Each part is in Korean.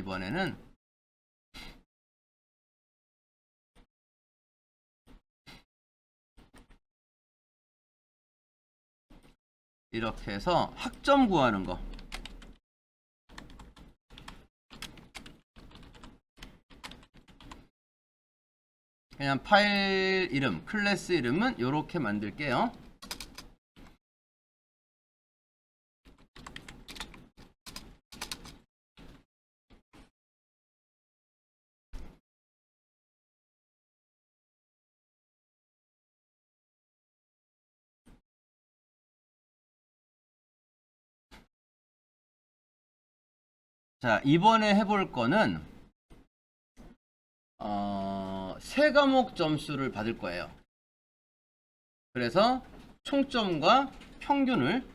이번에는 이렇게 해서 학점 구하는 거. 그냥 파일 이름, 클래스 이름은 이렇게 만들게요. 자, 이번에 해볼 거는 세 과목 점수를 받을 거예요. 그래서 총점과 평균을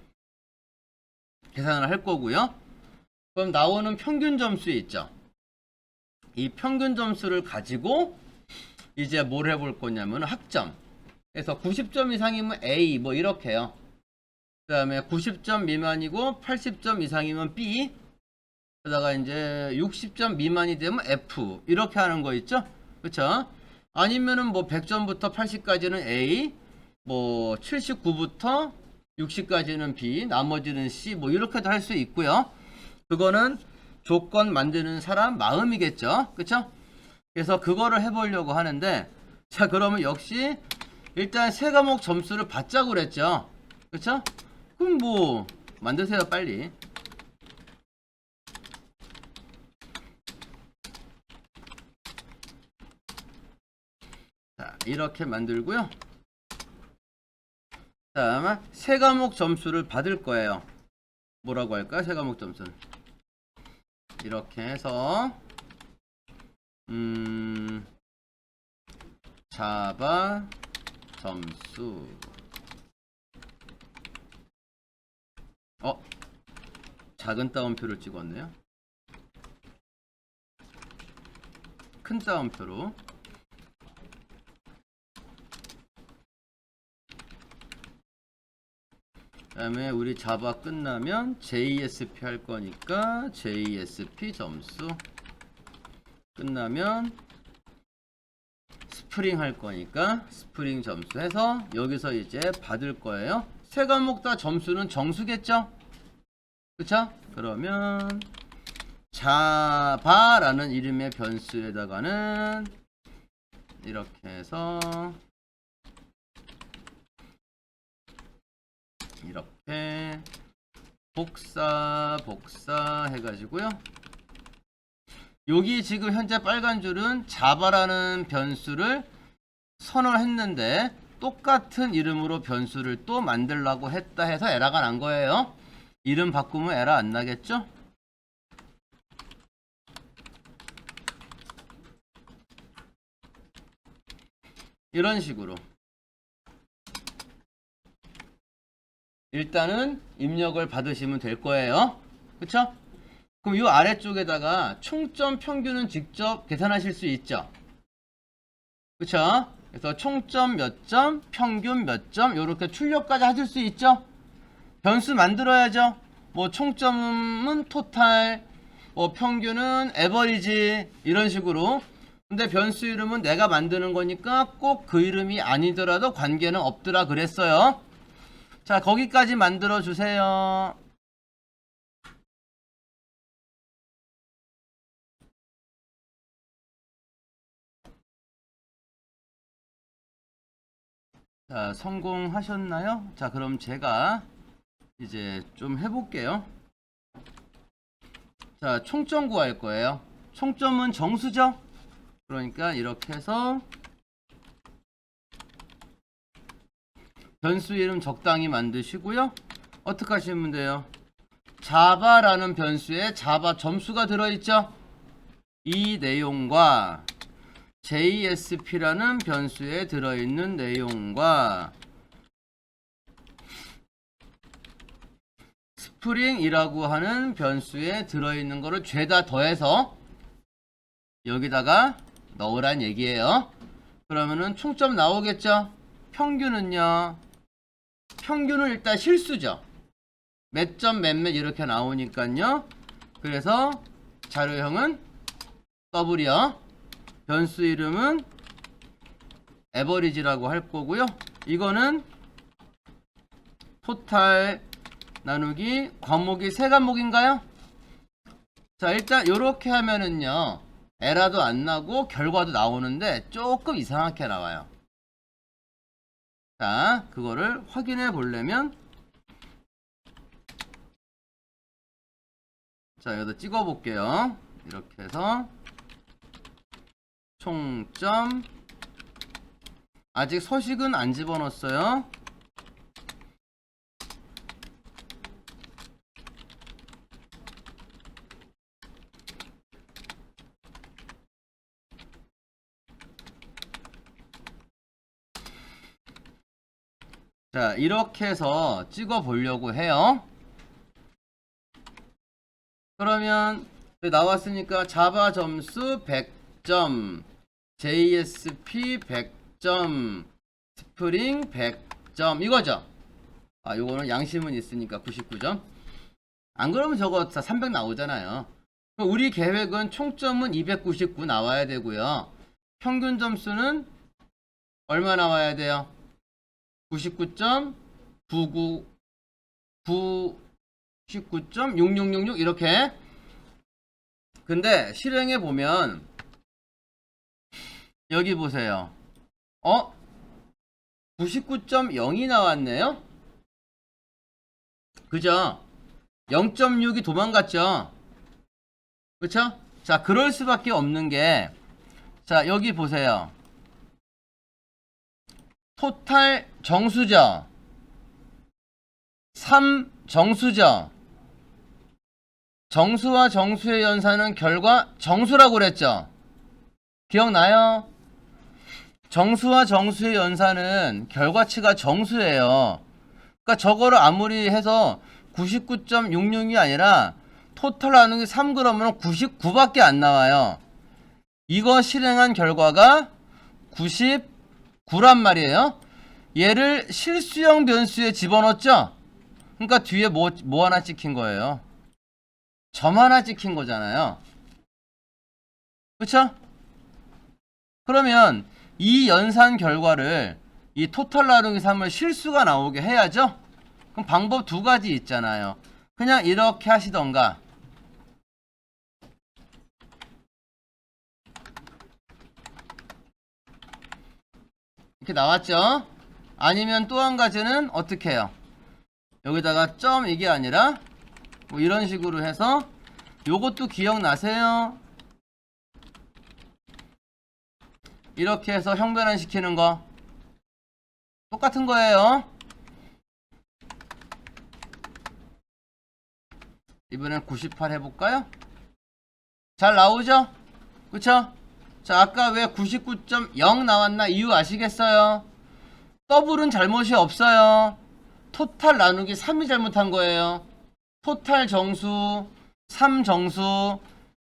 계산을 할 거고요. 그럼 나오는 평균 점수 있죠. 이 평균 점수를 가지고 이제 뭘 해볼 거냐면 학점. 그래서 90점 이상이면 A 뭐 이렇게요. 그 다음에 90점 미만이고 80점 이상이면 B. 그러다가 이제 60점 미만이 되면 F 이렇게 하는 거 있죠. 그쵸? 아니면은 뭐 100점부터 80까지는 A, 뭐 79부터 60까지는 B, 나머지는 C 뭐 이렇게도 할 수 있고요. 그거는 조건 만드는 사람 마음이겠죠. 그쵸? 그래서 그거를 해보려고 하는데, 자, 그러면 역시 일단 세 과목 점수를 받자고 그랬죠. 그쵸? 그럼 뭐 만드세요 빨리. 자, 이렇게 만들고요. 다음에 세 과목 점수를 받을 거예요. 뭐라고 할까? 세 과목 점수는 이렇게 해서 자바 점수 작은 따옴표를 찍었네요. 큰 따옴표로 그 다음에 우리 자바 끝나면 JSP 할 거니까 JSP 점수 끝나면 스프링 할 거니까 스프링 점수 해서 여기서 이제 받을 거예요. 세 과목 다 점수는 정수겠죠? 그쵸? 그러면 자바라는 이름의 변수에다가는 이렇게 해서 이렇게 복사 해가지고요. 여기 지금 현재 빨간 줄은 자바라는 변수를 선언했는데 똑같은 이름으로 변수를 또 만들라고 했다 해서 에러가 난 거예요. 이름 바꾸면 에러 안 나겠죠? 이런 식으로 일단은 입력을 받으시면 될 거예요. 그쵸? 그럼 이 아래쪽에다가 총점 평균은 직접 계산하실 수 있죠. 그쵸? 그래서 총점 몇 점, 평균 몇 점 이렇게 출력까지 하실 수 있죠. 변수 만들어야죠. 뭐 총점은 토탈, 뭐 평균은 에버리지 이런 식으로. 근데 변수 이름은 내가 만드는 거니까 꼭 그 이름이 아니더라도 관계는 없더라 그랬어요. 자, 거기까지 만들어 주세요. 자, 성공하셨나요? 자, 그럼 제가 이제 좀 해볼게요. 자, 총점 구할 거예요. 총점은 정수죠? 그러니까 이렇게 해서 변수 이름 적당히 만드시고요. 어떻게 하시면 돼요? 자바라는 변수에 자바 점수가 들어있죠? 이 내용과 JSP라는 변수에 들어있는 내용과 스프링이라고 하는 변수에 들어있는 거를 죄다 더해서 여기다가 넣으란 얘기예요. 그러면은 총점 나오겠죠? 평균은요? 평균은 일단 실수죠. 몇 점 몇몇 이렇게 나오니까요. 그래서 자료형은 더블이야. 변수 이름은 에버리지라고 할 거고요. 이거는 토탈 나누기 과목이 3과목인가요? 자, 일단 이렇게 하면은요, 에러도 안 나고 결과도 나오는데 조금 이상하게 나와요. 자, 그거를 확인해 보려면, 자, 여기다 찍어 볼게요. 이렇게 해서 총점, 아직 서식은 안 집어넣었어요. 자, 이렇게 해서 찍어 보려고 해요. 그러면 나왔으니까 자바 점수 100점, JSP 100점, 스프링 100점 이거죠. 아, 요거는 양심은 있으니까 99점. 안 그러면 저거 다 300 나오잖아요. 우리 계획은 총점은 299 나와야 되고요. 평균 점수는 얼마 나와야 돼요? 99.99 99.6666 이렇게. 근데 실행해 보면 여기 보세요. 99.0이 나왔네요. 그죠? 0.6이 도망갔죠. 그쵸? 자, 그럴 수밖에 없는 게, 자, 여기 보세요. 토탈 정수죠. 3 정수죠. 정수와 정수의 연산은 결과 정수라고 그랬죠. 기억나요? 정수와 정수의 연산은 결과치가 정수예요. 그러니까 저거를 아무리 해서 99.66이 아니라 토탈 나누기 3 그러면 99밖에 안 나와요. 이거 실행한 결과가 99란 말이에요. 얘를 실수형 변수에 집어넣었죠. 그러니까 뒤에 뭐 하나 찍힌 거예요. 점 하나 찍힌 거잖아요. 그쵸? 그러면 이 연산 결과를 이 토탈 나누기 3을 실수가 나오게 해야죠. 그럼 방법 두 가지 있잖아요. 그냥 이렇게 하시던가, 이렇게 나왔죠. 아니면 또 한 가지는 어떻게 해요? 여기다가 점 이게 아니라 뭐 이런 식으로 해서, 요것도 기억나세요? 이렇게 해서 형변환 시키는 거 똑같은 거예요. 이번엔 98 해볼까요? 잘 나오죠? 그쵸? 자, 아까 왜 99.0 나왔나 이유 아시겠어요? 더블은 잘못이 없어요. 토탈 나누기 3이 잘못한 거예요. 토탈 정수, 3 정수,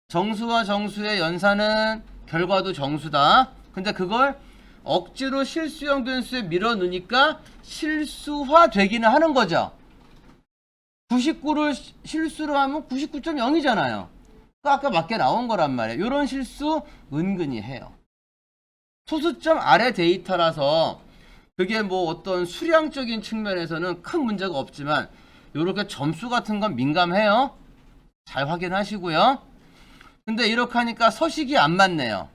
정수와 정수의 연산은 결과도 정수다. 근데 그걸 억지로 실수형 변수에 밀어넣으니까 실수화 되기는 하는 거죠. 99를 실수로 하면 99.0이잖아요. 아까 맞게 나온 거란 말이에요. 이런 실수 은근히 해요. 소수점 아래 데이터라서 그게 뭐 어떤 수량적인 측면에서는 큰 문제가 없지만 이렇게 점수 같은 건 민감해요. 잘 확인하시고요. 근데 이렇게 하니까 서식이 안 맞네요.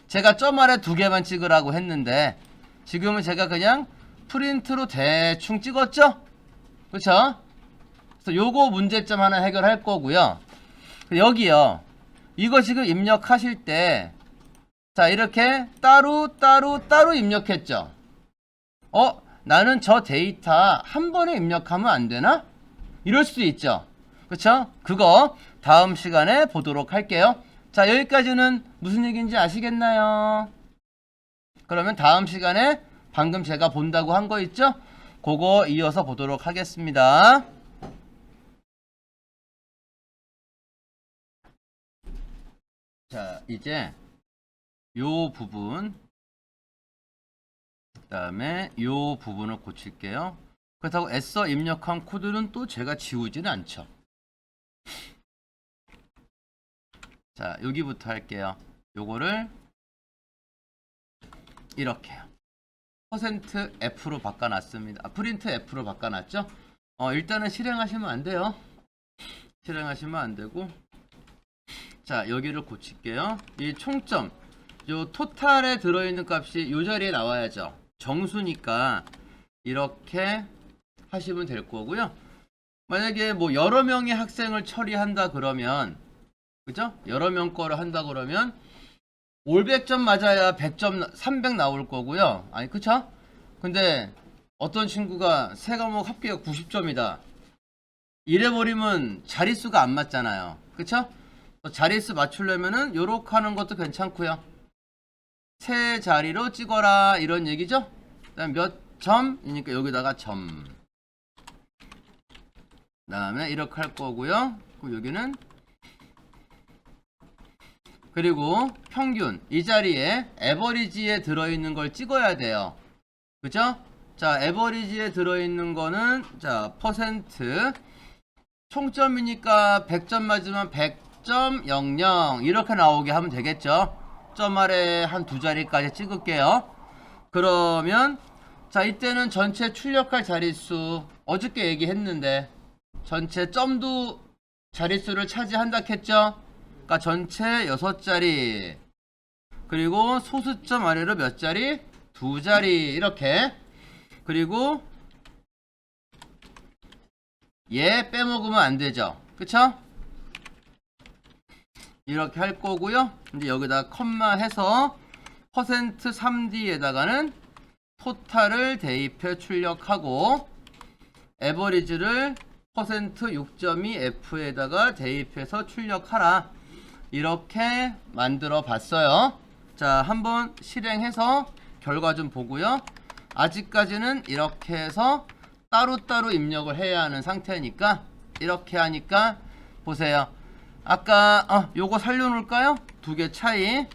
제가 점 아래 2개만 찍으라고 했는데 지금은 제가 그냥 프린트로 대충 찍었죠? 그쵸? 그래서 요거 문제점 하나 해결할 거고요. 여기요. 이거 지금 입력하실 때, 자, 이렇게 따로 입력했죠? 나는 저 데이터 한 번에 입력하면 안 되나? 이럴 수도 있죠. 그쵸? 그거 다음 시간에 보도록 할게요. 자, 여기까지는 무슨 얘기인지 아시겠나요? 그러면 다음 시간에 방금 제가 본다고 한 거 있죠? 그거 이어서 보도록 하겠습니다. 자, 이제 요 부분, 그 다음에 요 부분을 고칠게요. 그렇다고 애써 입력한 코드는 또 제가 지우지는 않죠. 자, 여기부터 할게요. 요거를 이렇게요. 퍼센트 F로 바꿔놨습니다. 프린트 F로 바꿔놨죠? 일단은 실행하시면 안 돼요. 실행하시면 안 되고. 자, 여기를 고칠게요. 이 총점, 요 토탈에 들어있는 값이 요 자리에 나와야죠. 정수니까 이렇게 하시면 될 거고요. 만약에 뭐 여러 명의 학생을 처리한다 그러면, 그죠? 여러 명 거를 한다 그러면 500점 맞아야 100점, 300 나올 거고요. 아니, 그쵸? 근데 어떤 친구가 세 과목 합계가 90점이다. 이래버리면 자릿수가 안 맞잖아요. 그쵸? 자릿수 맞추려면은 요렇게 하는 것도 괜찮고요. 세 자리로 찍어라 이런 얘기죠. 그다음 몇 점이니까 여기다가 점. 그다음에 이렇게 할 거고요. 그리고 여기는, 그리고 평균, 이 자리에 에버리지에 들어있는 걸 찍어야 돼요. 그죠? 자, 에버리지에 들어있는 거는, 자, 퍼센트, 총점이니까 100점 맞으면 100.00 이렇게 나오게 하면 되겠죠. 점 아래 한 두 자리까지 찍을게요. 그러면, 자, 이때는 전체 출력할 자릿수, 어저께 얘기했는데, 전체 점도 자릿수를 차지한다 했죠? 그러니까 전체 6자리, 그리고 소수점 아래로 몇 자리? 2자리, 이렇게. 그리고 얘 빼먹으면 안 되죠. 그쵸? 이렇게 할 거고요. 이제 여기다 컴마 해서 퍼센트 3D에다가는 토탈을 대입해 출력하고, 에버리지를 퍼센트 6.2 F에다가 대입해서 출력하라. 이렇게 만들어 봤어요. 자, 한번 실행해서 결과 좀 보고요. 아직까지는 이렇게 해서 따로따로 입력을 해야 하는 상태니까, 이렇게 하니까 보세요. 아까 요거 살려놓을까요? 두 개 차이.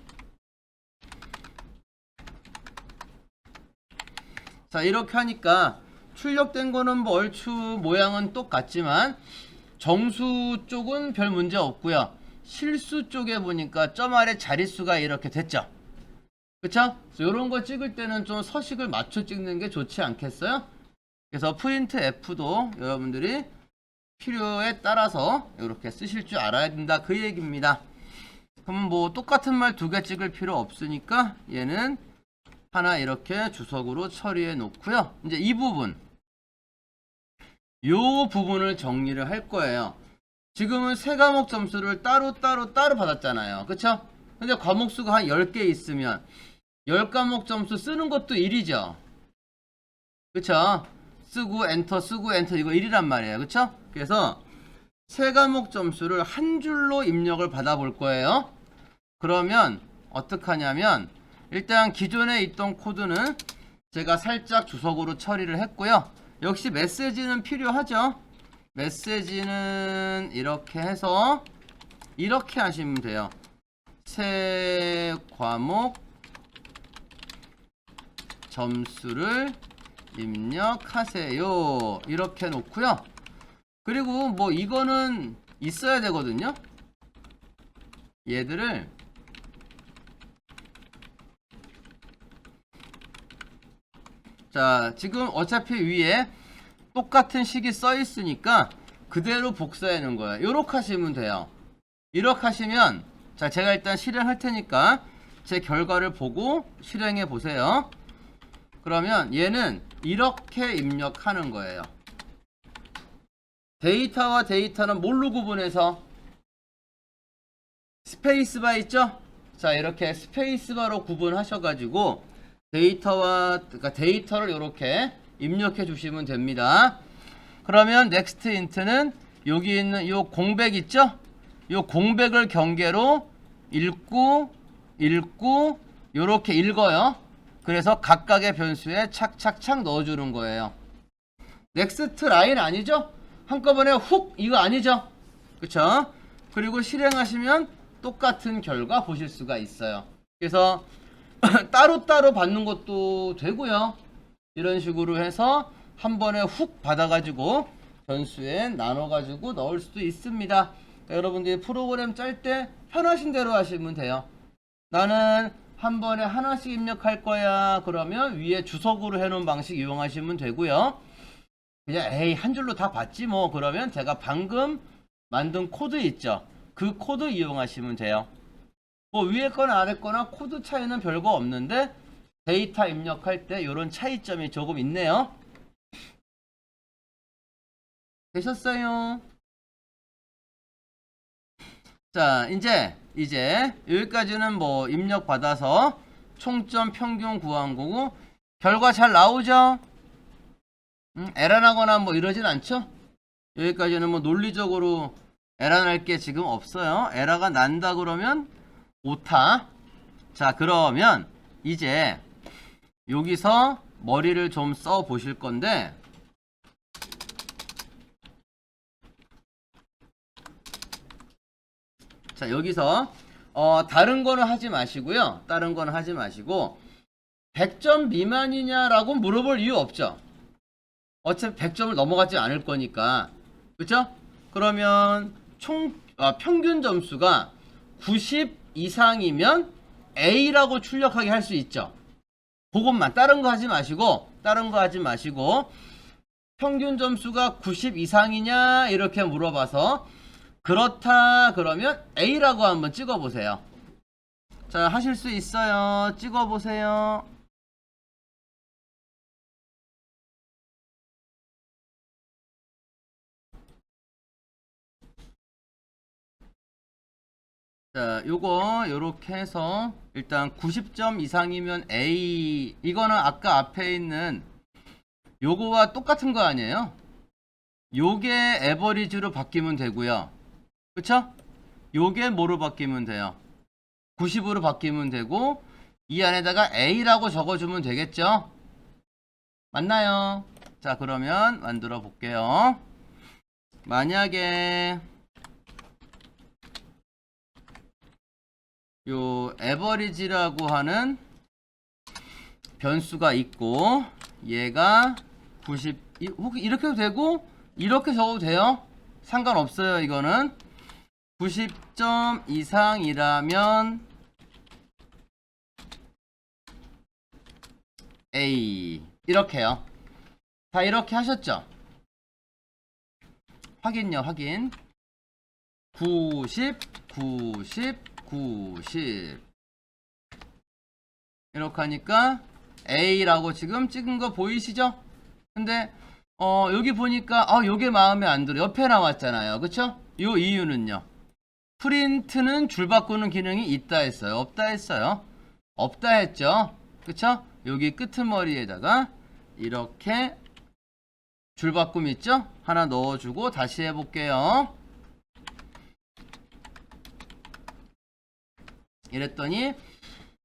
자, 이렇게 하니까 출력된 거는 뭐 얼추 모양은 똑같지만 정수 쪽은 별 문제 없고요. 실수 쪽에 보니까 점 아래 자릿수가 이렇게 됐죠. 그쵸? 이런 거 찍을 때는 좀 서식을 맞춰 찍는 게 좋지 않겠어요? 그래서 프린트 F도 여러분들이 필요에 따라서 이렇게 쓰실 줄 알아야 된다, 그 얘기입니다. 그럼 뭐 똑같은 말 두 개 찍을 필요 없으니까 얘는 하나 이렇게 주석으로 처리해 놓고요. 이제 이 부분, 요 부분을 정리를 할 거예요. 지금은 세 과목 점수를 따로 받았잖아요. 그쵸? 근데 과목 수가 한 10개 있으면 10과목 점수 쓰는 것도 1이죠. 그쵸? 쓰고 엔터 쓰고 엔터, 이거 1이란 말이에요. 그쵸? 그래서 세 과목 점수를 한 줄로 입력을 받아 볼 거예요. 그러면 어떻게 하냐면, 일단 기존에 있던 코드는 제가 살짝 주석으로 처리를 했고요. 역시 메시지는 필요하죠. 메시지는 이렇게 해서 이렇게 하시면 돼요. 세 과목 점수를 입력하세요. 이렇게 놓고요. 그리고 뭐 이거는 있어야 되거든요. 얘들을 자, 지금 어차피 위에 똑같은 식이 써 있으니까 그대로 복사해 놓은 거예요. 요렇게 하시면 돼요. 이렇게 하시면, 자, 제가 일단 실행할 테니까 제 결과를 보고 실행해 보세요. 그러면 얘는 이렇게 입력하는 거예요. 데이터와 데이터는 뭘로 구분해서? 스페이스바 있죠? 자, 이렇게 스페이스바로 구분하셔가지고 그러니까 데이터를 이렇게 입력해 주시면 됩니다. 그러면 next int는 여기 있는 요 공백 있죠? 요 공백을 경계로 읽고 요렇게 읽어요. 그래서 각각의 변수에 착착착 넣어주는 거예요. next 라인 아니죠? 한꺼번에 훅 이거 아니죠? 그쵸? 그리고 실행하시면 똑같은 결과 보실 수가 있어요. 그래서 따로따로 받는 것도 되고요. 이런 식으로 해서 한 번에 훅 받아가지고 변수에 나눠가지고 넣을 수도 있습니다. 그러니까 여러분들이 프로그램 짤 때 편하신 대로 하시면 돼요. 나는 한 번에 하나씩 입력할 거야. 그러면 위에 주석으로 해놓은 방식 이용하시면 되고요. 그냥 에이 한 줄로 다 봤지 뭐 그러면 제가 방금 만든 코드 있죠. 그 코드 이용하시면 돼요. 뭐 위에 거나 아래 거나 코드 차이는 별거 없는데 데이터 입력할 때 이런 차이점이 조금 있네요. 되셨어요? 자, 이제 여기까지는 뭐 입력 받아서 총점 평균 구한 거고 결과 잘 나오죠? 에러 나거나 뭐 이러진 않죠? 여기까지는 뭐 논리적으로 에러 날 게 지금 없어요. 에러가 난다 그러면 오타. 자, 그러면 이제 여기서 머리를 좀 써 보실 건데 자, 여기서 다른 거는 하지 마시고요. 다른 거는 하지 마시고 100점 미만이냐라고 물어볼 이유 없죠. 어차피 100점을 넘어가지 않을 거니까. 그쵸? 그러면 평균 점수가 90 이상이면 A라고 출력하게 할 수 있죠. 그것만 다른 거 하지 마시고 평균 점수가 90 이상이냐 이렇게 물어봐서 그렇다 그러면 A라고 한번 찍어보세요. 자, 하실 수 있어요. 찍어보세요. 자, 요거 요렇게 해서 일단 90점 이상이면 A. 이거는 아까 앞에 있는 요거와 똑같은 거 아니에요? 요게 에버리지로 바뀌면 되고요. 그쵸? 요게 뭐로 바뀌면 돼요? 90으로 바뀌면 되고 이 안에다가 A라고 적어주면 되겠죠? 맞나요? 자, 그러면 만들어 볼게요. 만약에 요 에버리지라고 하는 변수가 있고 얘가 90 이렇게 해도 되고 이렇게 적어도 돼요. 상관없어요. 이거는 90점 이상이라면 A 이렇게요. 다 이렇게 하셨죠? 확인요. 확인. 90 이렇게 하니까 A라고 지금 찍은 거 보이시죠? 근데 여기 보니까 요게 마음에 안 들어. 옆에 나왔잖아요. 그쵸? 요 이유는요. 프린트는 줄 바꾸는 기능이 있다 했어요? 없다 했어요? 없다 했죠? 그쵸? 여기 끄트머리에다가 이렇게 줄 바꿈 있죠? 하나 넣어주고 다시 해볼게요. 이랬더니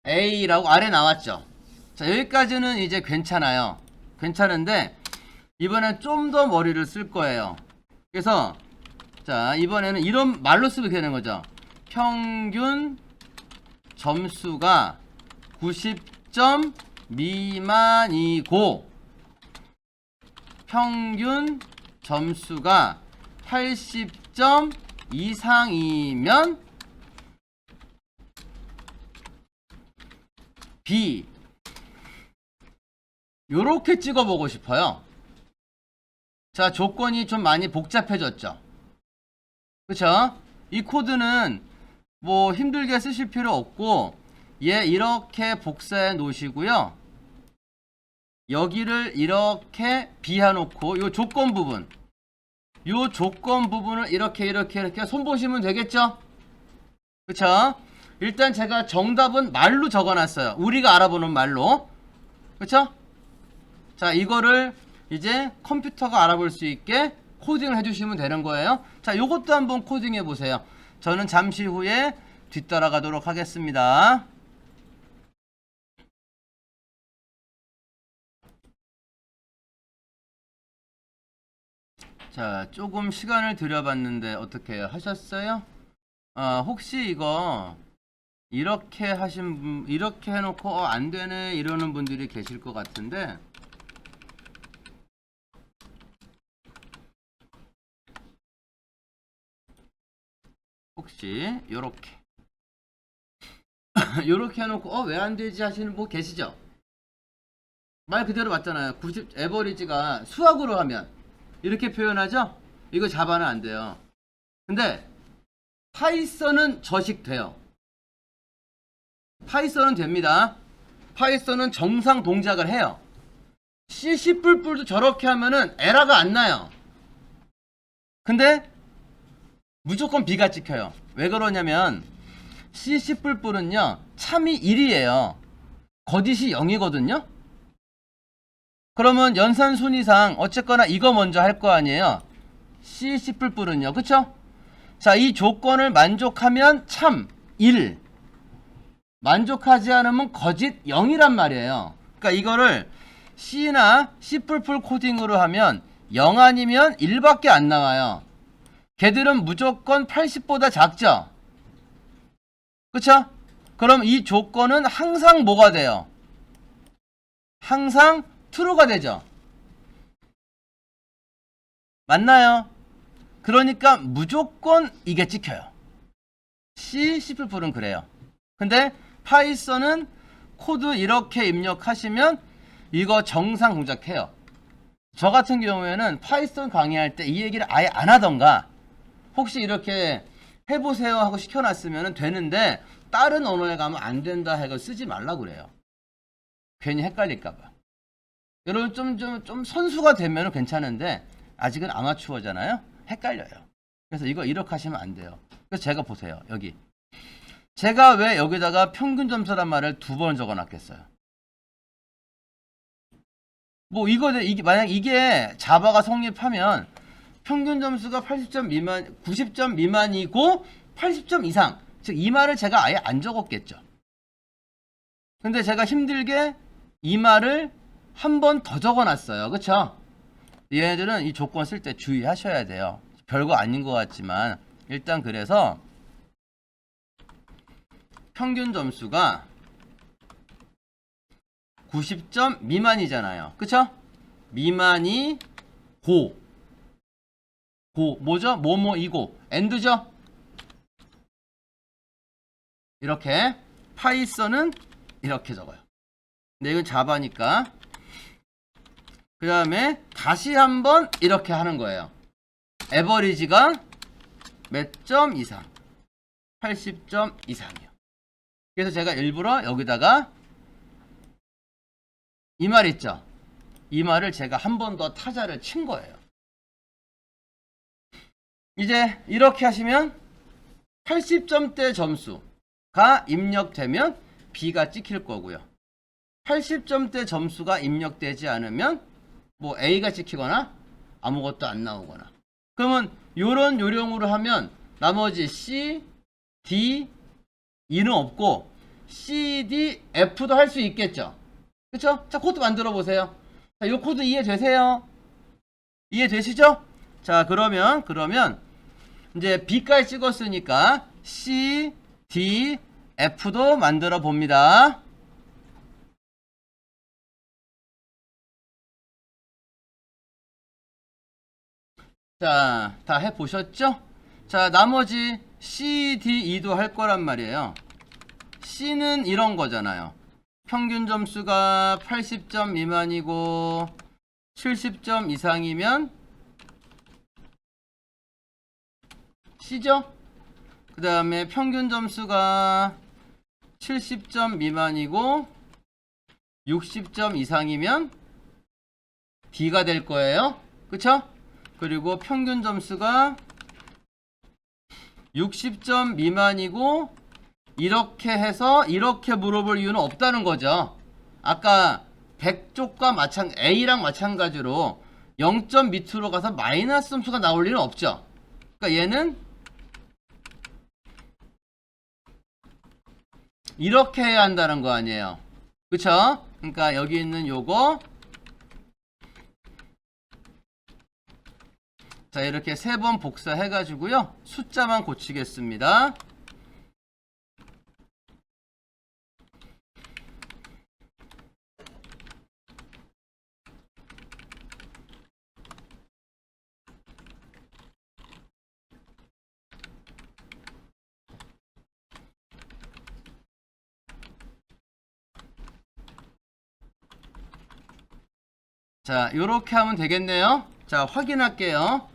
A라고 아래 나왔죠. 자, 여기까지는 이제 괜찮아요. 괜찮은데 이번엔 좀 더 머리를 쓸 거예요. 그래서 자, 이번에는 이런 말로 쓰게 되는 거죠. 평균 점수가 90점 미만이고 평균 점수가 80점 이상이면 B. 요렇게 찍어보고 싶어요. 자, 조건이 좀 많이 복잡해졌죠. 그쵸? 이 코드는 뭐 힘들게 쓰실 필요 없고 얘 이렇게 복사해 놓으시고요. 여기를 이렇게 비워놓고 요 조건 부분을 이렇게 손보시면 되겠죠? 그쵸? 일단 제가 정답은 말로 적어놨어요. 우리가 알아보는 말로. 그쵸? 자, 이거를 이제 컴퓨터가 알아볼 수 있게 코딩을 해주시면 되는 거예요. 자, 요것도 한번 코딩해 보세요. 저는 잠시 후에 뒤따라 가도록 하겠습니다. 자, 조금 시간을 들여봤는데 어떻게 하셨어요? 혹시 이거 이렇게 이렇게 해놓고 안 되네 이러는 분들이 계실 것 같은데 역시 요렇게 요렇게 해놓고 왜 안 되지 하시는 분 계시죠? 말 그대로 맞잖아요. 90 에버리지가 수학으로 하면 이렇게 표현하죠? 이거 자바는 안 돼요. 근데 파이썬은 저식돼요. 파이썬은 됩니다. 파이썬은 정상 동작을 해요. C++도 저렇게 하면은 에러가 안 나요. 근데 무조건 B가 찍혀요. 왜 그러냐면 C++는요 참이 1이에요. 거짓이 0이거든요. 그러면 연산순위상 어쨌거나 이거 먼저 할 거 아니에요. C++는요. 그쵸? 자, 이 조건을 만족하면 참 1, 만족하지 않으면 거짓 0이란 말이에요. 그러니까 이거를 C나 C++ 코딩으로 하면 0 아니면 1밖에 안 나와요. 걔들은 무조건 80보다 작죠? 그쵸? 그럼 이 조건은 항상 뭐가 돼요? 항상 true가 되죠? 맞나요? 그러니까 무조건 이게 찍혀요. C++는 그래요. 근데 파이썬은 코드 이렇게 입력하시면 이거 정상 동작해요. 저 같은 경우에는 파이썬 강의할 때 이 얘기를 아예 안 하던가 혹시 이렇게 해보세요 하고 시켜놨으면 되는데 다른 언어에 가면 안 된다 해서 쓰지 말라고 그래요. 괜히 헷갈릴까봐. 여러분 좀 선수가 되면 괜찮은데 아직은 아마추어잖아요. 헷갈려요. 그래서 이거 이렇게 하시면 안 돼요. 그래서 제가 보세요. 여기 제가 왜 여기다가 평균 점수란 말을 2번 적어놨겠어요. 뭐 이게 만약 이게 자바가 성립하면 평균 점수가 80점 미만, 90점 미만이고 80점 이상, 즉 이 말을 제가 아예 안 적었겠죠. 근데 제가 힘들게 이 말을 한 번 더 적어놨어요. 그쵸? 얘네들은 이 조건 쓸 때 주의하셔야 돼요. 별거 아닌 것 같지만 일단 그래서 평균 점수가 90점 미만이잖아요. 그쵸? 미만이 뭐죠? 뭐뭐이고 엔드죠? 이렇게 파이썬은 이렇게 적어요. 근데 이건 자바니까 그 다음에 다시 한번 이렇게 하는 거예요. 에버리지가 몇 점 이상 80점 이상이요. 그래서 제가 일부러 여기다가 이 말 있죠? 이 말을 제가 한 번 더 타자를 친 거예요. 이제 이렇게 하시면 80점대 점수가 입력되면 B가 찍힐 거고요. 80점대 점수가 입력되지 않으면 뭐 A가 찍히거나 아무것도 안 나오거나. 그러면 요런 요령으로 하면 나머지 C, D, E는 없고 C, D, F도 할 수 있겠죠. 그쵸? 자, 코드 만들어 보세요. 자, 요 코드 이해되세요? 이해되시죠? 자, 그러면 이제 B까지 찍었으니까 C, D, F도 만들어 봅니다. 자, 다 해보셨죠? 자, 나머지 C, D, E도 할 거란 말이에요. C는 이런 거잖아요. 평균 점수가 80점 미만이고 70점 이상이면 C죠? 그 다음에 평균 점수가 70점 미만이고 60점 이상이면 D가 될 거예요. 그쵸? 그리고 평균 점수가 60점 미만이고 이렇게 해서 이렇게 물어볼 이유는 없다는 거죠. 아까 100쪽과 A랑 마찬가지로 0점 밑으로 가서 마이너스 점수가 나올 일은 없죠. 그러니까 얘는 이렇게 해야 한다는 거 아니에요. 그쵸? 그러니까 여기 있는 요거 자 이렇게 3번 복사해 가지고요 숫자만 고치겠습니다. 자, 요렇게 하면 되겠네요. 자, 확인할게요.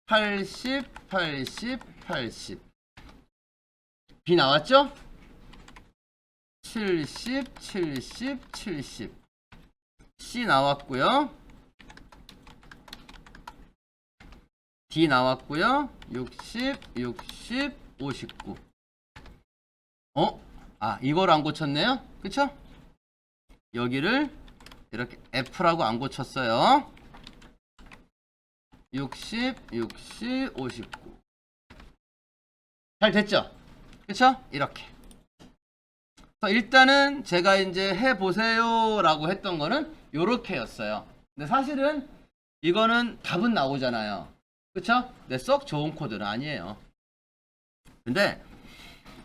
80, 80, 80. B 나왔죠? 70, 70, 70. C 나왔고요. D 나왔고요. 60, 60, 59. 이걸 안 고쳤네요. 그쵸? 여기를 이렇게 F라고 안 고쳤어요. 60, 60, 59. 잘 됐죠? 그쵸? 이렇게. 일단은 제가 이제 해보세요 라고 했던 거는 요렇게였어요. 근데 사실은 이거는 답은 나오잖아요. 그쵸? 근데 썩 좋은 코드는 아니에요. 근데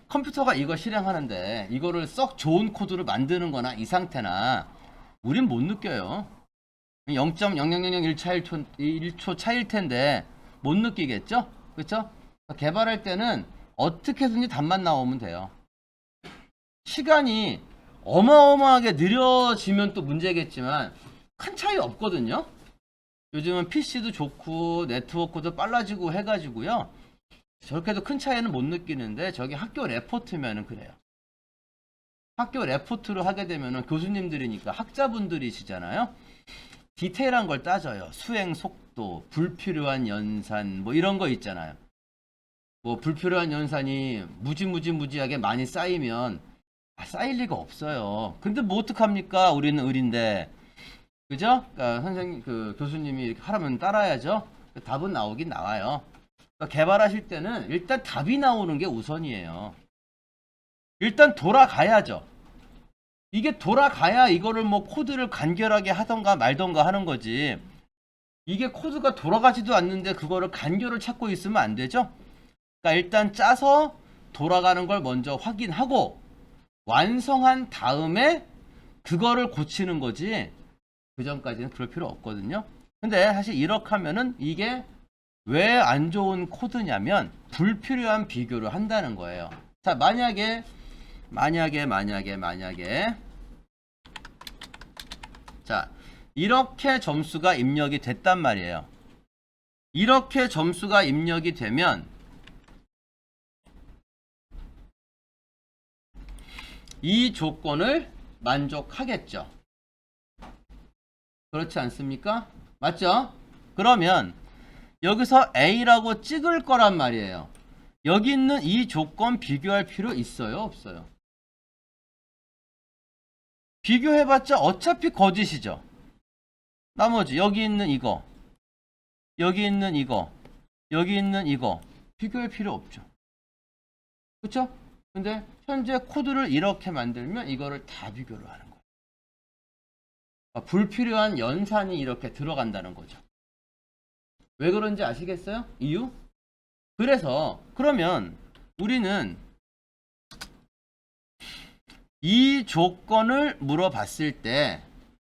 컴퓨터가 이거 실행하는데 이거를 썩 좋은 코드를 만드는 거나 이 상태나 우린 못 느껴요. 0.00001차 1초 차일 텐데 못 느끼겠죠? 그쵸? 개발할 때는 어떻게든지 답만 나오면 돼요. 시간이 어마어마하게 느려지면 또 문제겠지만 큰 차이 없거든요. 요즘은 PC도 좋고 네트워크도 빨라지고 해가지고요. 저렇게도 큰 차이는 못 느끼는데 저기 학교 레포트면은 그래요. 학교 레포트를 하게 되면은 교수님들이니까 학자분들이시잖아요. 디테일한 걸 따져요. 수행 속도, 불필요한 연산 뭐 이런 거 있잖아요. 뭐 불필요한 연산이 무지하게 많이 쌓이면 쌓일 리가 없어요. 근데 뭐 어떡합니까? 우리는 을인데. 그죠? 그러니까 선생님, 교수님이 이렇게 하라면 따라야죠. 답은 나오긴 나와요. 그러니까 개발하실 때는 일단 답이 나오는 게 우선이에요. 일단 돌아가야죠. 이게 돌아가야 이거를 뭐 코드를 간결하게 하던가 말던가 하는 거지. 이게 코드가 돌아가지도 않는데 그거를 간결을 찾고 있으면 안 되죠? 그러니까 일단 짜서 돌아가는 걸 먼저 확인하고 완성한 다음에 그거를 고치는 거지. 그 전까지는 그럴 필요 없거든요. 근데 사실 이렇게 하면은 이게 왜 안 좋은 코드냐면 불필요한 비교를 한다는 거예요. 자, 만약에 자, 이렇게 점수가 입력이 됐단 말이에요. 이렇게 점수가 입력이 되면 이 조건을 만족하겠죠. 그렇지 않습니까? 맞죠? 그러면 여기서 A라고 찍을 거란 말이에요. 여기 있는 이 조건 비교할 필요 있어요? 없어요? 비교해봤자 어차피 거짓이죠. 나머지 여기 있는 이거, 여기 있는 이거, 여기 있는 이거 비교할 필요 없죠. 그쵸? 근데 현재 코드를 이렇게 만들면 이거를 다 비교를 하는 거예요. 불필요한 연산이 이렇게 들어간다는 거죠. 왜 그런지 아시겠어요? 이유? 그래서 그러면 우리는 이 조건을 물어봤을 때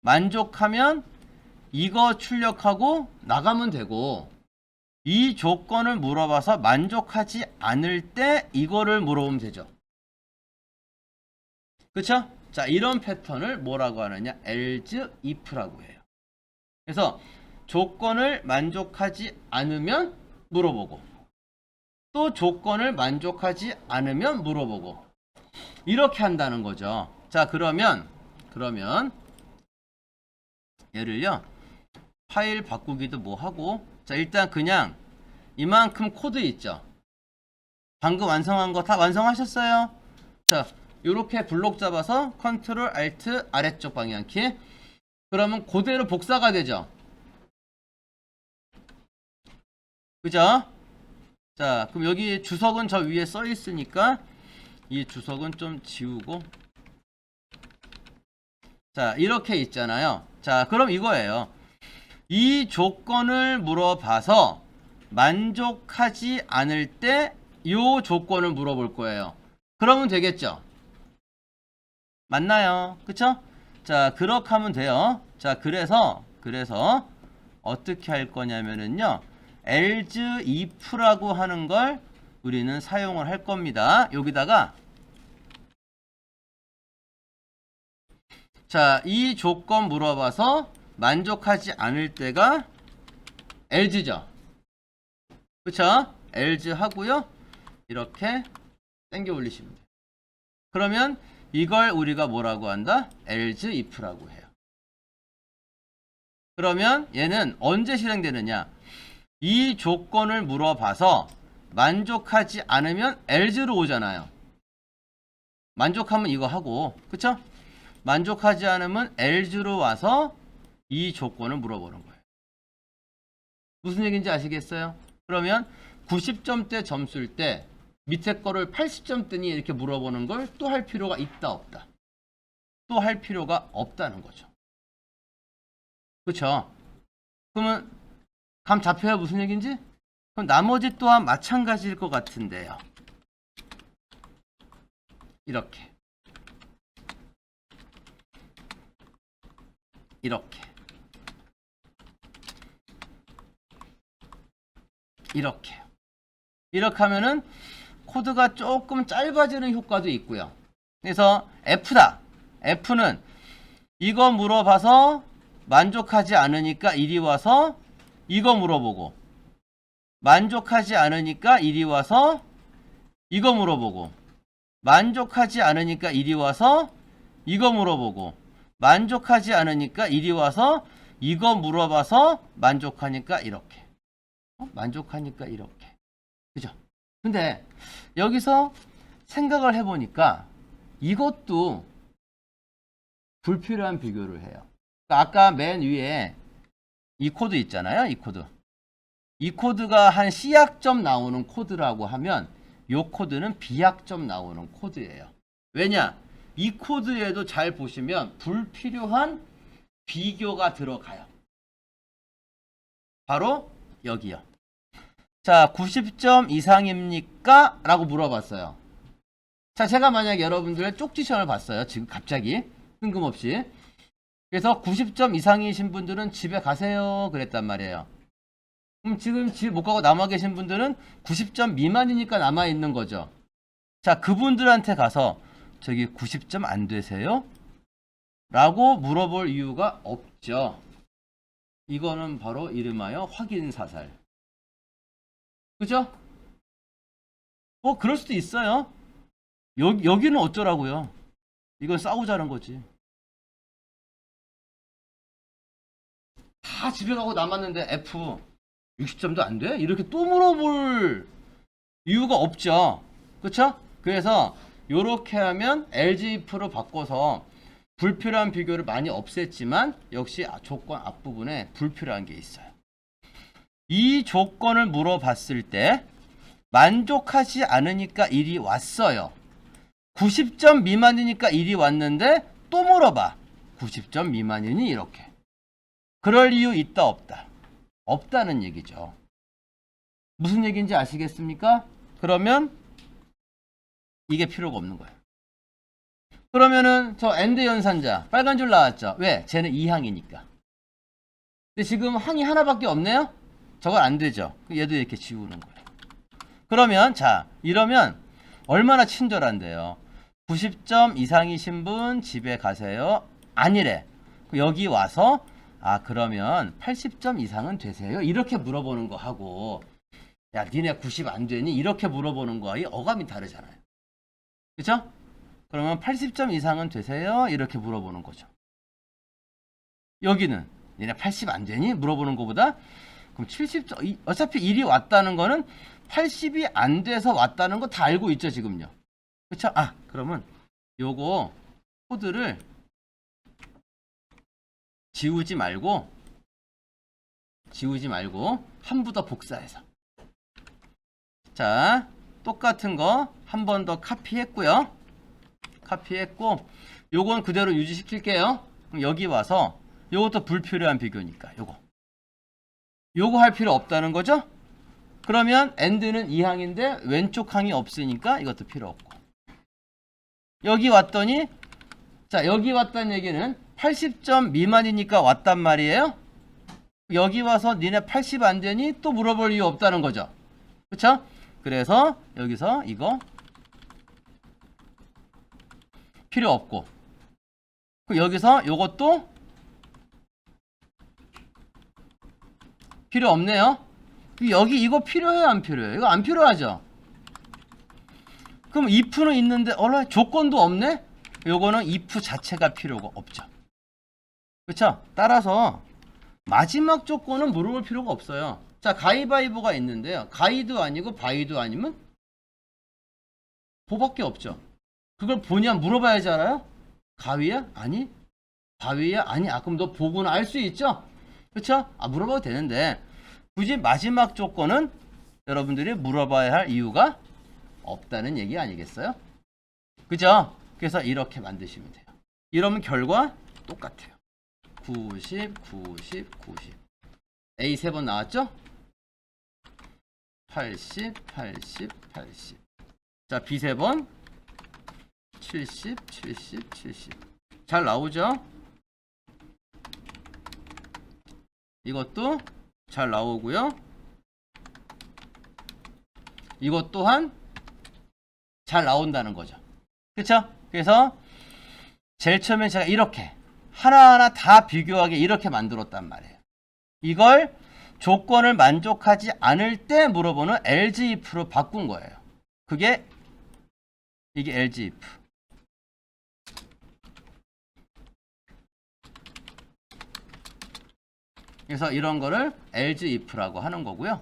만족하면 이거 출력하고 나가면 되고, 이 조건을 물어봐서 만족하지 않을 때 이거를 물어보면 되죠. 그쵸? 자, 이런 패턴을 뭐라고 하느냐? else if라고 해요. 그래서 조건을 만족하지 않으면 물어보고, 또 조건을 만족하지 않으면 물어보고, 이렇게 한다는 거죠. 자, 그러면 얘를요, 파일 바꾸기도 뭐 하고, 자, 일단 그냥 이만큼 코드 있죠. 방금 완성한 거 다 완성하셨어요? 자, 요렇게 블록 잡아서 컨트롤 알트 아래쪽 방향키. 그러면 그대로 복사가 되죠. 그죠? 자, 그럼 여기 주석은 저 위에 써 있으니까 이 주석은 좀 지우고, 자, 이렇게 있잖아요. 자, 그럼 이거예요. 이 조건을 물어봐서 만족하지 않을 때 이 조건을 물어볼 거예요. 그러면 되겠죠? 맞나요? 그쵸? 자, 그렇게 하면 돼요. 자, 그래서 어떻게 할 거냐면은요, else if라고 하는 걸 우리는 사용을 할 겁니다. 여기다가 자, 이 조건 물어봐서 만족하지 않을 때가 else죠. 그쵸? else 하고요. 이렇게 당겨 올리시면 돼요. 그러면 이걸 우리가 뭐라고 한다? else if라고 해요. 그러면 얘는 언제 실행되느냐? 이 조건을 물어봐서 만족하지 않으면 else로 오잖아요. 만족하면 이거 하고, 그쵸? 만족하지 않으면 else로 와서 이 조건을 물어보는 거예요. 무슨 얘기인지 아시겠어요? 그러면 90점대 점수일 때 밑에 거를 80점대니 이렇게 물어보는 걸 또 할 필요가 있다 없다? 또 할 필요가 없다는 거죠. 그쵸? 그러면 감 잡혀야 무슨 얘기인지? 그럼 나머지 또한 마찬가지일 것 같은데요. 이렇게 이렇게 이렇게 하면은 코드가 조금 짧아지는 효과도 있고요. 그래서 F다. F는 이거 물어봐서 만족하지 않으니까 이리 와서 이거 물어보고, 만족하지 않으니까 이리 와서 이거 물어보고, 만족하지 않으니까 이리 와서 이거 물어보고, 만족하지 않으니까 이리 와서 이거 물어봐서 만족하니까 이렇게, 만족하니까 이렇게. 그죠? 근데 여기서 생각을 해보니까 이것도 불필요한 비교를 해요. 아까 맨 위에 이 코드 있잖아요. 이 코드. 이 코드가 한 C학점 나오는 코드라고 하면 이 코드는 B학점 나오는 코드예요. 왜냐? 이 코드에도 잘 보시면 불필요한 비교가 들어가요. 바로 여기요. 자, 90점 이상입니까? 라고 물어봤어요. 자, 제가 만약 여러분들의 쪽지 시험을 봤어요. 지금 갑자기 뜬금없이. 그래서 90점 이상이신 분들은 집에 가세요. 그랬단 말이에요. 그럼 지금 집 못 가고 남아 계신 분들은 90점 미만이니까 남아 있는 거죠. 자, 그분들한테 가서 저기 90점 안 되세요? 라고 물어볼 이유가 없죠. 이거는 바로 이름하여 확인사살. 그죠? 뭐 그럴 수도 있어요. 여기는 어쩌라고요? 이건 싸우자는 거지. 다 집에 가고 남았는데 F 60점도 안 돼? 이렇게 또 물어볼 이유가 없죠. 그쵸? 그래서 요렇게 하면 LGIF로 바꿔서 불필요한 비교를 많이 없앴지만 역시 조건 앞부분에 불필요한 게 있어요. 이 조건을 물어봤을 때 만족하지 않으니까 이리 왔어요. 90점 미만이니까 이리 왔는데 또 물어봐. 90점 미만이니 이렇게. 그럴 이유 있다 없다? 없다는 얘기죠. 무슨 얘기인지 아시겠습니까? 그러면 이게 필요가 없는 거예요. 그러면은 저 AND 연산자 빨간 줄 나왔죠. 왜? 쟤는 2항이니까. 근데 지금 항이 하나밖에 없네요. 저건 안 되죠. 얘도 이렇게 지우는 거예요. 그러면 자, 이러면 얼마나 친절한데요. 90점 이상이신 분 집에 가세요. 아니래. 여기 와서 그러면 80점 이상은 되세요? 이렇게 물어보는 거 하고, 야, 니네 90 안 되니? 이렇게 물어보는 거와 어감이 다르잖아요. 그쵸? 그러면 80점 이상은 되세요? 이렇게 물어보는 거죠. 여기는 니네 80 안 되니? 물어보는 것보다 그럼 70점, 어차피 1이 왔다는 거는 80이 안 돼서 왔다는 거 다 알고 있죠, 지금요. 그쵸? 그러면 요거 코드를 지우지 말고 한 번 더 복사해서, 자, 똑같은 거 한 번 더 카피했고요. 카피했고 요건 그대로 유지시킬게요. 그럼 여기 와서 요것도 불필요한 비교니까 요거 할 필요 없다는 거죠. 그러면 AND는 2항인데 왼쪽 항이 없으니까 이것도 필요 없고, 여기 왔더니, 자, 여기 왔다는 얘기는 80점 미만이니까 왔단 말이에요. 여기 와서 니네 80 안 되니? 또 물어볼 이유 없다는 거죠. 그쵸? 그래서 여기서 이거 필요 없고, 여기서 요것도 필요 없네요. 여기 이거 필요해요, 안 필요해요? 이거 안 필요하죠? 그럼 if는 있는데 조건도 없네? 요거는 if 자체가 필요가 없죠. 그쵸? 따라서 마지막 조건은 물어볼 필요가 없어요. 자, 가위바위보가 있는데요. 가위도 아니고 바위도 아니면 보밖에 없죠. 그걸 보냐 물어봐야지 알아요? 가위야? 아니. 바위야? 아니. 그럼 너 보고는 알 수 있죠? 그쵸? 물어봐도 되는데 굳이 마지막 조건은 여러분들이 물어봐야 할 이유가 없다는 얘기 아니겠어요? 그죠? 그래서 이렇게 만드시면 돼요. 이러면 결과 똑같아요. 90, 90, 90. A 3번 나왔죠? 80, 80, 80. 자, B 3번 70, 70, 70. 잘 나오죠? 이것도 잘 나오고요. 이것 또한 잘 나온다는 거죠. 그쵸? 그래서 제일 처음에 제가 이렇게 하나하나 다 비교하게 이렇게 만들었단 말이에요. 이걸 조건을 만족하지 않을 때 물어보는 else if로 바꾼 거예요. 이게 else if. 그래서 이런 거를 else if라고 하는 거고요.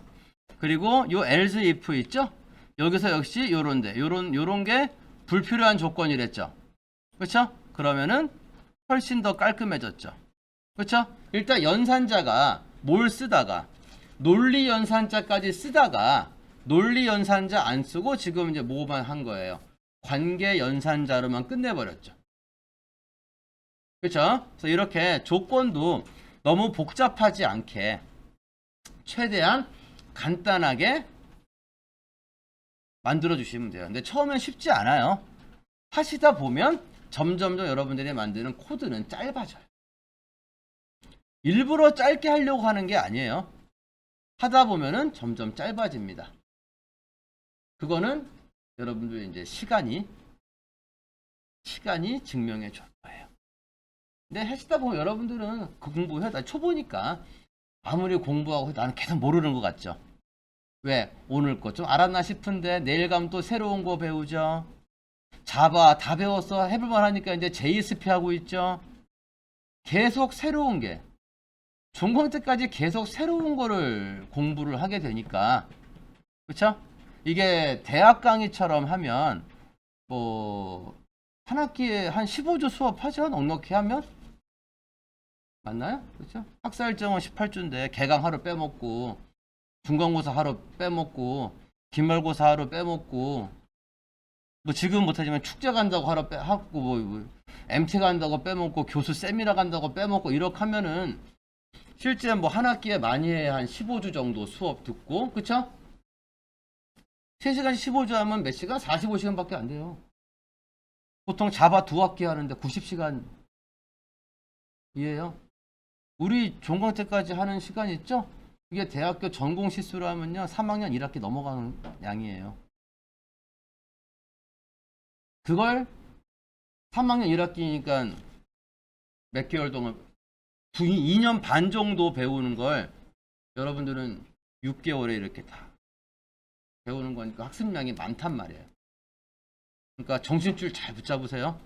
그리고 요 else if 있죠? 여기서 역시 요런 게 불필요한 조건이랬죠. 그렇죠? 그러면은 훨씬 더 깔끔해졌죠. 그렇죠? 일단 연산자가 뭘 쓰다가 논리 연산자까지 쓰다가 논리 연산자 안 쓰고 지금 이제 뭐만 한 거예요. 관계 연산자로만 끝내버렸죠. 그렇죠? 그래서 이렇게 조건도 너무 복잡하지 않게 최대한 간단하게 만들어 주시면 돼요. 근데 처음엔 쉽지 않아요. 하시다 보면 점점점 여러분들이 만드는 코드는 짧아져요. 일부러 짧게 하려고 하는 게 아니에요. 하다 보면은 점점 짧아집니다. 그거는 여러분들 이제 시간이 증명해 줄 거예요. 근데 하시다 보면 여러분들은 그 공부해. 나 초보니까 아무리 공부하고 해도 나는 계속 모르는 것 같죠. 왜? 오늘 거 좀 알았나 싶은데 내일 가면 또 새로운 거 배우죠. 자바 다 배웠어. 해볼만 하니까 이제 JSP 하고 있죠. 계속 새로운 게 중공 때까지 계속 새로운 거를 공부를 하게 되니까 그쵸? 이게 대학 강의처럼 하면 뭐 한 학기에 한 15주 수업하죠. 넉넉히 하면 맞나요? 그렇죠? 학사 일정은 18주인데 개강 하루 빼먹고 중간고사 하루 빼먹고 기말고사 하루 빼먹고 뭐 지금 못하지만 축제 간다고 하루 빼하고 뭐 MT 간다고 빼먹고 교수 세미나 간다고 빼먹고 이렇게 하면은 실제 뭐 한 학기에 많이 해야 한 15주 정도 수업 듣고 그쵸? 3시간 15주 하면 몇 시간? 45시간밖에 안 돼요. 보통 자바 2학기 하는데 90시간 이에요. 우리 종강 때까지 하는 시간 있죠? 이게 대학교 전공 시수로 하면요 3학년 1학기 넘어가는 양이에요. 그걸 3학년 1학기니까 몇 개월 동안 2년 반 정도 배우는 걸 여러분들은 6개월에 이렇게 다 배우는 거니까 학습량이 많단 말이에요. 그러니까 정신줄 잘 붙잡으세요.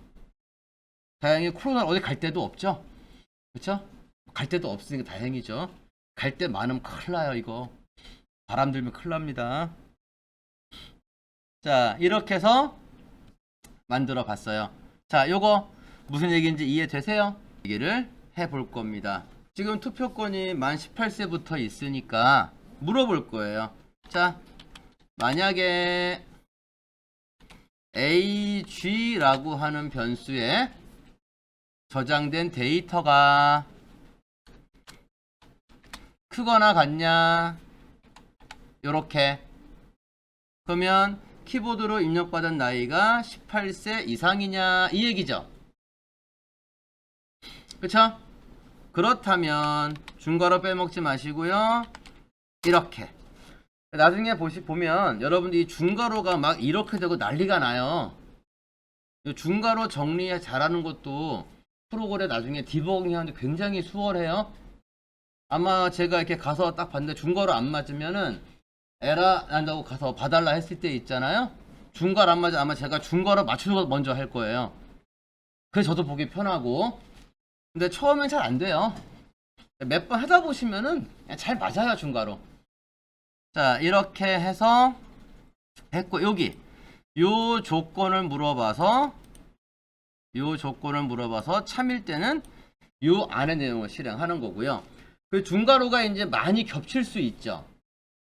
다행히 코로나 어디 갈 데도 없죠. 그렇죠? 갈 데도 없으니까 다행이죠. 갈 데 많으면 큰일 나요. 이거 바람 들면 큰일 납니다. 자 이렇게 해서 만들어 봤어요. 자 요거 무슨 얘기인지 이해되세요? 얘기를 해볼 겁니다. 지금 투표권이 만 18세부터 있으니까 물어볼 거예요. 자 만약에 AG라고 하는 변수에 저장된 데이터가 크거나 같냐 요렇게 그러면 키보드로 입력받은 나이가 18세 이상이냐 이 얘기죠. 그쵸? 그렇다면 중괄호 빼먹지 마시고요. 이렇게 나중에 보면 여러분들이 이 중괄호가 막 이렇게 되고 난리가 나요. 이 중괄호 정리 잘하는 것도 프로그램 나중에 디버깅 하는데 굉장히 수월해요. 아마 제가 이렇게 가서 딱 봤는데 중괄호 안 맞으면은 에라 난다고 가서 봐달라 했을 때 있잖아요. 중괄호 안 맞아 아마 제가 중괄호 맞추고 먼저 할 거예요. 그래서 저도 보기 편하고. 근데 처음엔 잘 안 돼요. 몇 번 하다 보시면은 그냥 잘 맞아요, 중괄호. 자, 이렇게 해서 했고, 여기 요 조건을 물어봐서 참일 때는 요 안의 내용을 실행하는 거고요. 그 중괄호가 이제 많이 겹칠 수 있죠.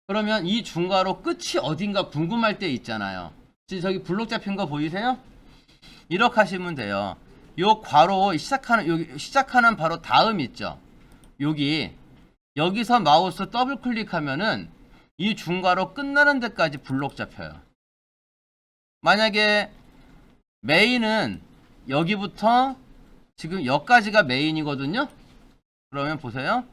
그러면 이 중괄호 끝이 어딘가 궁금할 때 있잖아요. 지금 저기 블록 잡힌 거 보이세요? 이렇게 하시면 돼요. 요 괄호 시작하는 바로 다음 있죠. 여기서 마우스 더블 클릭하면은 이 중괄호 끝나는 데까지 블록 잡혀요. 만약에 메인은 여기부터 지금 여기까지가 메인이거든요. 그러면 보세요.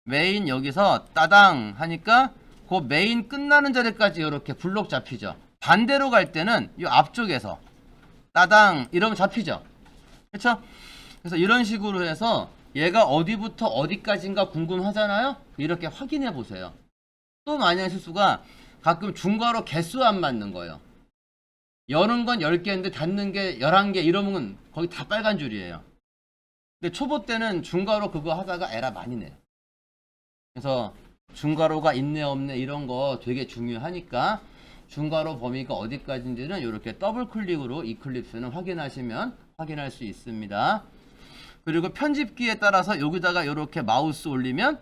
메인 여기서 따당 하니까 그 메인 끝나는 자리까지 이렇게 블록 잡히죠. 반대로 갈 때는 이 앞쪽에서 따당 이러면 잡히죠. 그렇죠? 그래서 이런 식으로 해서 얘가 어디부터 어디까지인가 궁금하잖아요. 이렇게 확인해 보세요. 또 만약 실수가 가끔 중괄호 개수 안 맞는 거예요. 여는 건 10개인데 닫는 게 11개 이러면 거기 다 빨간 줄이에요. 근데 초보 때는 중괄호 그거 하다가 에라 많이 내요. 그래서 중괄호가 있네 없네 이런 거 되게 중요하니까 중괄호 범위가 어디까지인지는 이렇게 더블 클릭으로 이클립스는 확인하시면 확인할 수 있습니다. 그리고 편집기에 따라서 여기다가 이렇게 마우스 올리면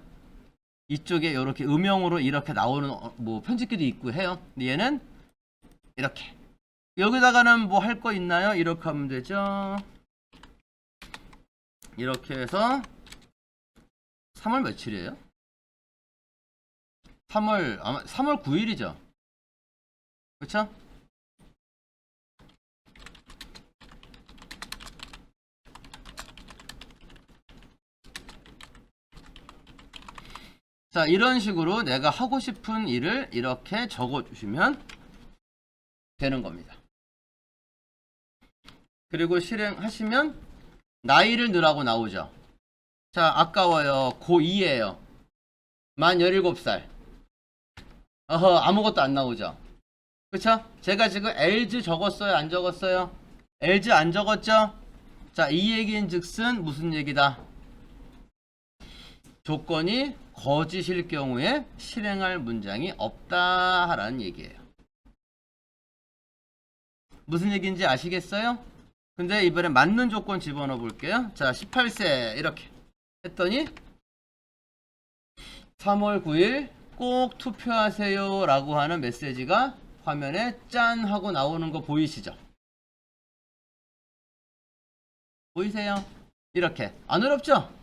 이쪽에 이렇게 음영으로 이렇게 나오는 뭐 편집기도 있고 해요. 근데 얘는 이렇게 여기다가는 뭐 할 거 있나요? 이렇게 하면 되죠. 이렇게 해서 3월 며칠이에요? 3월 9일이죠. 그쵸? 자, 이런 식으로 내가 하고 싶은 일을 이렇게 적어 주시면 되는 겁니다. 그리고 실행하시면 나이를 넣으라고 나오죠. 자, 아까워요. 고2예요. 만 17살. 아무것도 안 나오죠. 그쵸? 제가 지금 LG 적었어요? 안 적었어요? LG 안 적었죠? 자, 이 얘기인 즉슨 무슨 얘기다? 조건이 거짓일 경우에 실행할 문장이 없다라는 얘기예요. 무슨 얘기인지 아시겠어요? 근데 이번에 맞는 조건 집어넣어 볼게요. 자, 18세 이렇게 했더니 3월 9일 꼭 투표하세요 라고 하는 메시지가 화면에 짠 하고 나오는 거 보이시죠? 보이세요? 이렇게 안 어렵죠?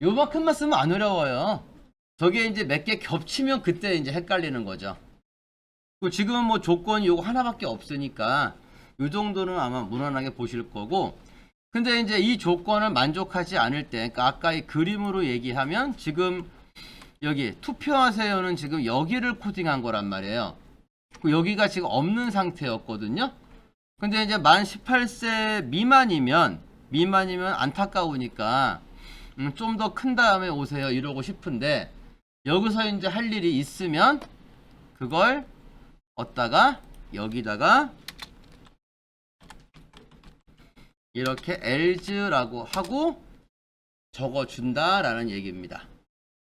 요만큼만 쓰면 안 어려워요. 저게 이제 몇 개 겹치면 그때 이제 헷갈리는 거죠. 지금은 뭐 조건이 요거 하나밖에 없으니까 요 정도는 아마 무난하게 보실 거고, 근데 이제 이 조건을 만족하지 않을 때, 그러니까 아까 이 그림으로 얘기하면 지금 여기 투표하세요는 지금 여기를 코딩한 거란 말이에요. 여기가 지금 없는 상태였거든요. 근데 이제 만 18세 미만이면 안타까우니까 좀 더 큰 다음에 오세요 이러고 싶은데, 여기서 이제 할 일이 있으면 그걸 얻다가 여기다가 이렇게 else라고 하고 적어준다 라는 얘기입니다.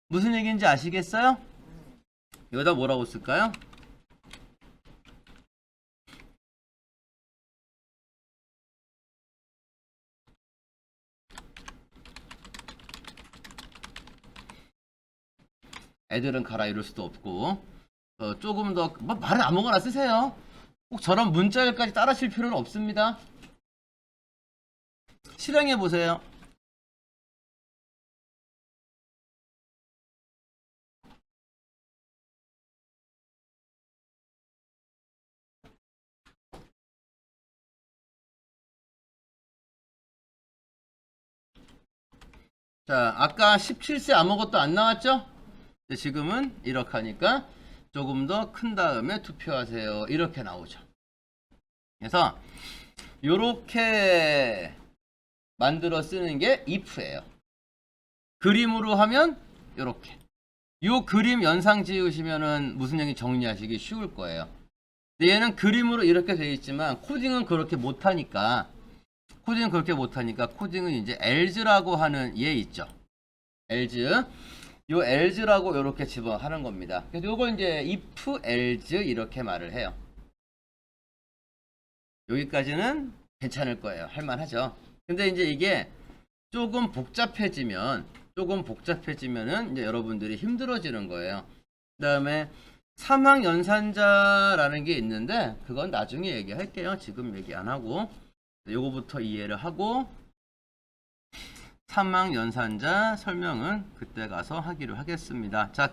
무슨 얘기인지 아시겠어요? 여기다 뭐라고 쓸까요? 애들은 가라 이럴 수도 없고, 조금 더 말은 아무거나 쓰세요. 꼭 저런 문자열까지 따라칠 필요는 없습니다. 실행해 보세요. 자, 아까 17세 아무것도 안 나왔죠? 지금은 이렇게 하니까 조금 더 큰 다음에 투표하세요 이렇게 나오죠. 그래서 요렇게 만들어 쓰는 게 if예요. 그림으로 하면 이렇게. 요 그림 연상 지으시면은 무슨 얘기 정리하시기 쉬울 거예요. 근데 얘는 그림으로 이렇게 되어 있지만 코딩은 그렇게 못하니까 코딩은 이제 else라고 하는 얘 있죠. else. 요 else라고 이렇게 집어하는 겁니다. 그래서 요걸 이제 if else 이렇게 말을 해요. 여기까지는 괜찮을 거예요. 할만하죠. 근데 이제 이게 조금 복잡해지면은 이제 여러분들이 힘들어지는 거예요. 그 다음에 사망 연산자라는 게 있는데 그건 나중에 얘기할게요. 지금 얘기 안 하고 요거부터 이해를 하고 사망 연산자 설명은 그때 가서 하기로 하겠습니다. 자,